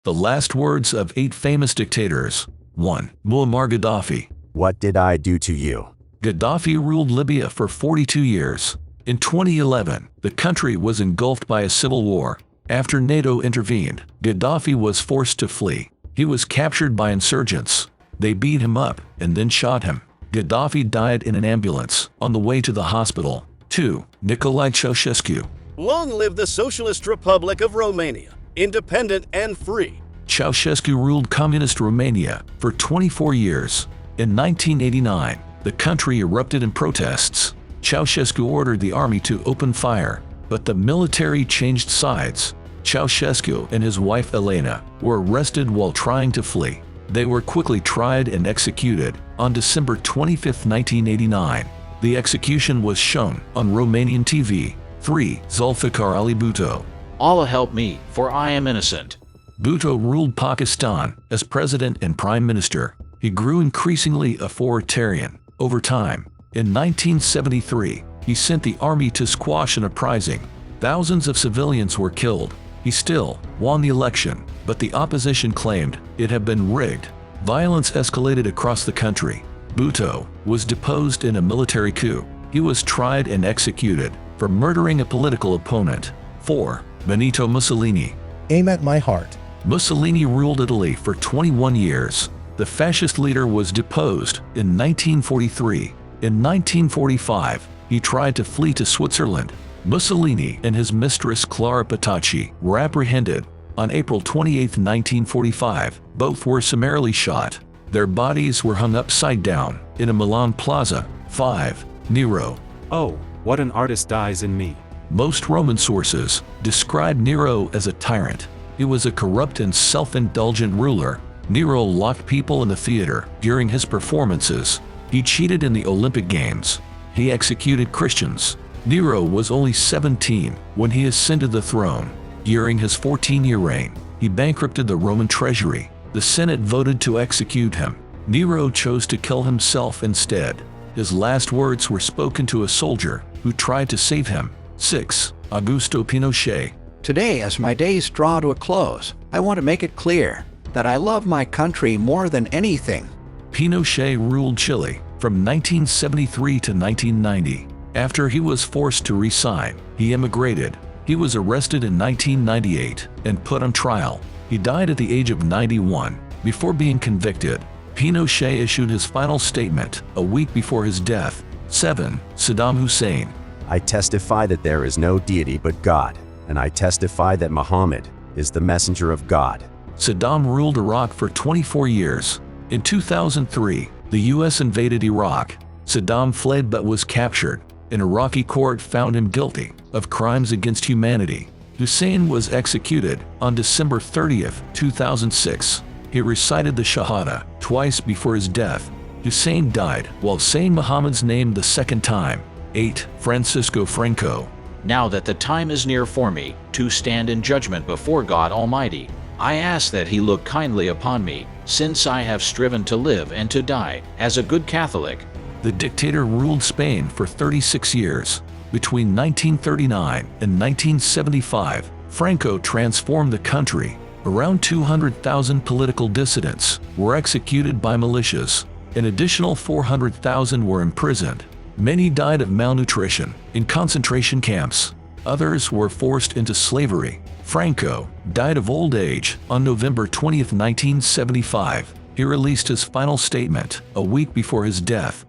The last words of 8 famous dictators. 1. Muammar Gaddafi. What did I do to you? Gaddafi ruled Libya for 42 years. In 2011, the country was engulfed by a civil war. After NATO intervened, Gaddafi was forced to flee. He was captured by insurgents. They beat him up and then shot him. Gaddafi died in an ambulance on the way to the hospital. 2. Nicolae Ceausescu. Long live the Socialist Republic of Romania, independent and free. Ceausescu ruled communist Romania for 24 years. In 1989, the country erupted in protests. Ceausescu ordered the army to open fire, but the military changed sides. Ceausescu and his wife Elena were arrested while trying to flee. They were quickly tried and executed on December 25, 1989. The execution was shown on Romanian TV. 3. Zulfikar Ali Bhutto. Allah help me, for I am innocent. Bhutto ruled Pakistan as president and prime minister. He grew increasingly authoritarian over time. In 1973, he sent the army to squash an uprising. Thousands of civilians were killed. He still won the election, but the opposition claimed it had been rigged. Violence escalated across the country. Bhutto was deposed in a military coup. He was tried and executed for murdering a political opponent. 4. Benito Mussolini. Aim at my heart. Mussolini ruled Italy for 21 years. The fascist leader was deposed in 1943. In 1945, he tried to flee to Switzerland. Mussolini and his mistress Clara Petacci were apprehended. On April 28, 1945, both were summarily shot. Their bodies were hung upside down in a Milan plaza. 5. Nero. Oh, what an artist dies in me. Most Roman sources describe Nero as a tyrant. He was a corrupt and self-indulgent ruler. Nero locked people in the theater during his performances. He cheated in the Olympic Games. He executed Christians. Nero was only 17 when he ascended the throne. During his 14-year reign, he bankrupted the Roman treasury. The Senate voted to execute him. Nero chose to kill himself instead. His last words were spoken to a soldier who tried to save him. 6. Augusto Pinochet. Today, as my days draw to a close, I want to make it clear that I love my country more than anything. Pinochet ruled Chile from 1973 to 1990. After he was forced to resign, he emigrated. He was arrested in 1998 and put on trial. He died at the age of 91. Before being convicted, Pinochet issued his final statement a week before his death. 7. Saddam Hussein. I testify that there is no deity but God, and I testify that Muhammad is the messenger of God. Saddam ruled Iraq for 24 years. In 2003, the U.S. invaded Iraq. Saddam fled but was captured. An Iraqi court found him guilty of crimes against humanity. Hussein was executed on December 30, 2006. He recited the Shahada twice before his death. Hussein died while saying Muhammad's name the second time. 8. Francisco Franco. Now that the time is near for me to stand in judgment before God Almighty, I ask that He look kindly upon me, since I have striven to live and to die as a good Catholic. The dictator ruled Spain for 36 years. Between 1939 and 1975, Franco transformed the country. Around 200,000 political dissidents were executed by militias. An additional 400,000 were imprisoned. Many died of malnutrition in concentration camps. Others were forced into slavery. Franco died of old age on November 20, 1975. He released his final statement a week before his death.